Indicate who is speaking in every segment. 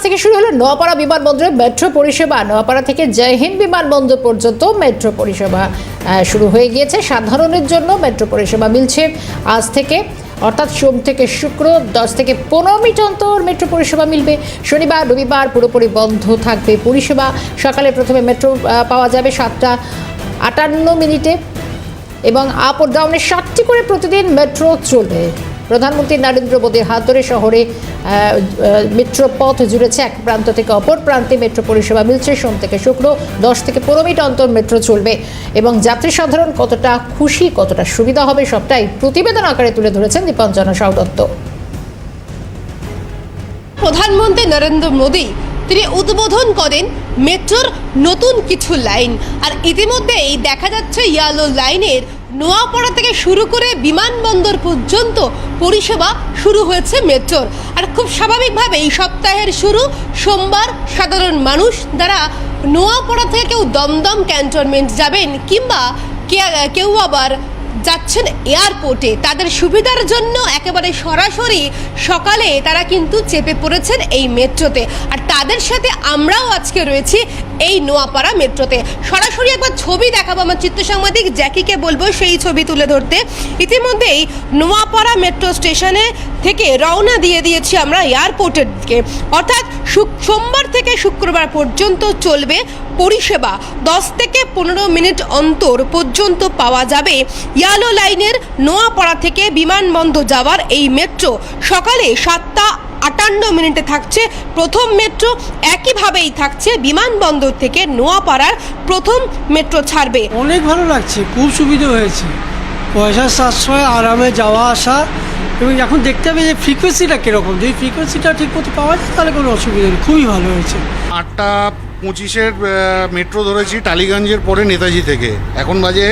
Speaker 1: থেকে শুরু হলো নোয়াপাড়া বিমানবন্দরে মেট্রো পরিষেবা। নোয়াপাড়া থেকে জয়হিন্দ বিমানবন্দর পর্যন্ত মেট্রো পরিষেবা শুরু হয়ে গিয়েছে। সাধারণের জন্য মেট্রো পরিষেবা মিলছে আজ থেকে, অর্থাৎ সোম থেকে শুক্র 10 থেকে 15 মিনিট অন্তর মেট্রো পরিষেবা মিলবে। শনিবার রবিবার পুরোপুরি বন্ধ থাকবে পরিষেবা। সকালে প্রথমে মেট্রো পাওয়া যাবে 7:58 এবং আপ ও ডাউনে 7টি করে প্রতিদিন মেট্রো চলবে। প্রধানমন্ত্রী নরেন্দ্র মোদীর হাত ধরে শহরে মেট্রো পথ জুড়েছে। এক প্রান্ত থেকে অপর প্রান্তে মেট্রো পরিষেবা মিলছে। সোম থেকে শুক্র 10 থেকে 15 মিনিট অন্তর মেট্রো চলবে এবং যাত্রী সাধারণ কতটা খুশি, কতটা সুবিধা হবে সবটাই প্রতিবেদন আকারে তুলে ধরেছেন দীপাঞ্জনা সাউ দত্ত।
Speaker 2: প্রধানমন্ত্রী নরেন্দ্র মোদী তিনি উদ্বোধন করেন মেট্রোর নতুন কিছু লাইন, আর ইতিমধ্যেই দেখা যাচ্ছে ইয়েলো লাইনের নোয়াপাড়া থেকে শুরু করে বিমানবন্দর পর্যন্ত পরিষেবা শুরু হয়েছে মেট্রোর। আর খুব স্বাভাবিকভাবেই সপ্তাহের শুরু সোমবার সাধারণ মানুষ যারা নোয়াপাড়া থেকে কেউ দমদম ক্যান্টনমেন্ট যাবেন কিংবা কেউ আবার যাচ্ছেন এয়ারপোর্টে, তাদের সুবিধার জন্য একেবারে সরাসরি সকালে তারা কিন্তু চেপে পড়েছেন এই মেট্রোতে। আর তাদের সাথে আমরাও আজকে রয়েছি এই নোয়াপাড়া মেট্রোতে। সরাসরি একবার ছবি দেখাবো, আমার চিত্র সাংবাদিক জ্যাকিকে বলবো সেই ছবি তুলে ধরতে। ইতিমধ্যেই নোয়াপাড়া মেট্রো স্টেশনে থেকে রওনা দিয়ে দিয়েছি আমরা এয়ারপোর্টের দিকে। অর্থাৎ সোমবার থেকে শুক্রবার পর্যন্ত চলবে পরিষেবা। 10 থেকে 15 মিনিট অন্তর পর্যন্ত পাওয়া যাবে ইয়েলো লাইনের নোয়াপাড়া থেকে বিমানবন্দর যাওয়ার এই মেট্রো। সকালে 7:58 থাকছে প্রথম মেট্রো, একইভাবেই থাকছে বিমানবন্দর থেকে নোয়াপাড়ার প্রথম মেট্রো ছাড়বে।
Speaker 3: অনেক ভালো লাগছে, খুব সুবিধা হয়েছে, পয়সার সাশ্রয়, আরামে যাওয়া আসা। এবং এখন দেখতে হবে যে ফ্রিকোয়েন্সিটা কীরকম, যদি ফ্রিকোয়েন্সিটা ঠিক মতো পাওয়া যায় তাহলে কোনো অসুবিধা নেই, খুবই ভালো হয়েছে।
Speaker 4: 8:25 মেট্রো ধরেছি টালিগঞ্জের পরে নেতাজি থেকে, এখন বাজে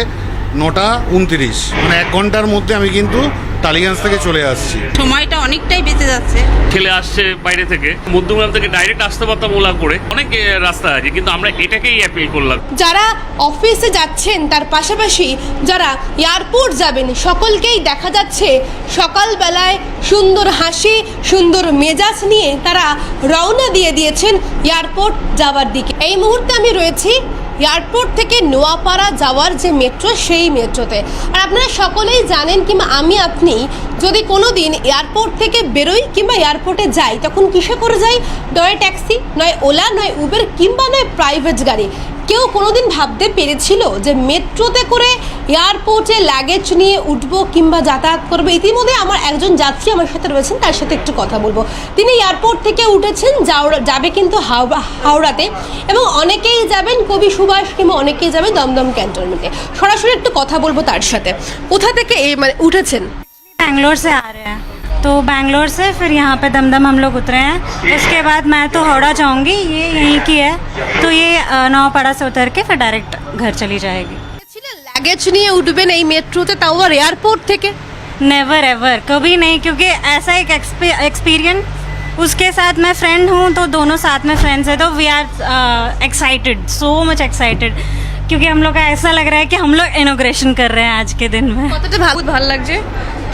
Speaker 4: 9:29, মানে 1 ঘন্টার মধ্যে আমি কিন্তু টালিগঞ্জ থেকে চলে আসছি।
Speaker 5: সময়টা অনেকটাই বেঁচে যাচ্ছে।
Speaker 6: ঠেলে আসছে বাইরে থেকে, মধ্যমগ্রাম থেকে ডাইরেক্ট আসতে পারতাম ওলা করে, অনেক রাস্তা আছে, কিন্তু আমরা এটাকেই অ্যাপিল করলাম।
Speaker 2: যারা অফিসে যাচ্ছেন তার পাশাপাশি যারা এয়ারপোর্ট যাবেন সকলকেই দেখা যাচ্ছে সকালবেলায় সুন্দর হাসি, সুন্দর মেজাজ নিয়ে তারা রওনা দিয়ে দিয়েছেন এয়ারপোর্ট যাওয়ার দিকে। এই মুহূর্তে আমি রয়েছি এয়ারপোর্ট থেকে নোয়াপাড়া যাওয়ার যে মেট্রো, সেই মেট্রোতে। আর আপনারা সকলেই জানেন কিংবা আপনি যদি কোনো দিন এয়ারপোর্ট থেকে বেরোই কিংবা এয়ারপোর্টে যাই, তখন কিসে করে যাই? নয় ট্যাক্সি, নয় ওলা, নয় উবের কিংবা নয় প্রাইভেট গাড়ি। কেউ কোনোদিন ভাবতে পেরেছিল যে মেট্রোতে করে এয়ারপোর্টে লাগেজ নিয়ে উঠবো কিংবা যাতায়াত করবে? ইতিমধ্যে আমার একজন যাত্রী আমার সাথে রয়েছেন, তার সাথে একটু কথা বলবো। তিনি এয়ারপোর্ট থেকে উঠেছেন, যাবে কিন্তু হাওড়াতে, এবং অনেকেই যাবেন কবি সুভাষ কিংবা অনেকেই যাবেন দমদম ক্যান্টনমেন্টে। সরাসরি একটু কথা বলবো তার সাথে। কোথা থেকে মানে উঠেছেন?
Speaker 7: बैंगलोर से आ रहे हैं, तो बैंगलोर से फिर यहाँ पे दमदम हम लोग उतरे हैं। उसके बाद मैं तो हावड़ा जाऊँगी, ये यहीं की है, तो ये नौपाड़ा से उतर के फिर डायरेक्ट घर चली जाएगी।
Speaker 2: লাগেজ নিয়ে উঠবেন এই মেট্রোতে, তাও আর এয়ারপোর্ট থেকে?
Speaker 7: नेवर एवर, कभी नहीं, क्योंकि ऐसा एक एक्सपीरियंस, उसके साथ मैं फ्रेंड हूँ तो दोनों साथ में फ्रेंड्स हैं, तो we are excited, so much excited, क्योंकि हम लोग का ऐसा लग रहा है कि हम लोग इनॉग्रेशन कर रहे हैं आज के दिन में।
Speaker 2: কতটা
Speaker 5: বহুত ভালো লাগছে।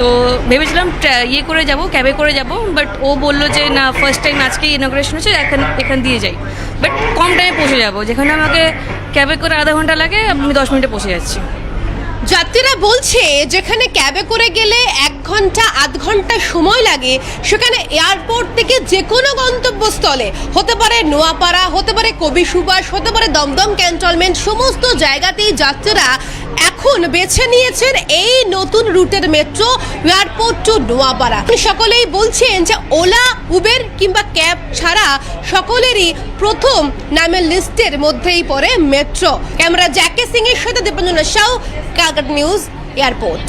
Speaker 5: তো ভেবেছিলাম ইয়ে করে যাব, ক্যাবে করে যাব, বাট ও বললো যে না, ফার্স্ট টাইম আজকে ইনগ্রেশন হচ্ছে, এখান দিয়ে যাই, বাট কম টাইমে পৌঁছে যাব। যেখানে আমাকে ক্যাবে করে আধা ঘন্টা লাগে, আমি 10 মিনিটে পৌঁছে যাচ্ছি।
Speaker 2: যাত্রীরা বলছে যেখানে ক্যাবে করে গেলে 1 ঘন্টা আধ ঘন্টা সময় লাগে, সেখানে এয়ারপোর্ট থেকে যে কোনো গন্তব্যস্থলে, হতে পারে নোয়াপাড়া, হতে পারে কবি সুভাষ, হতে পারে দমদম ক্যান্টনমেন্ট, সমস্ত জায়গাতেই যাত্রীরা এখন বেছে নিয়েছেন এই নতুন রুটের মেট্রো, এয়ারপোর্ট টু নোয়াপাড়া। সকলেই বলছেন যে ওলা, উবের কিংবা ক্যাব ছাড়া সকলেরই প্রথম নামের লিস্টের মধ্যেই পড়ে মেট্রো। ক্যামেরা জ্যাকি সিং এর সাথে দীপাঞ্জনা সাউ, ক্যালকাটা নিউজ, এয়ারপোর্ট।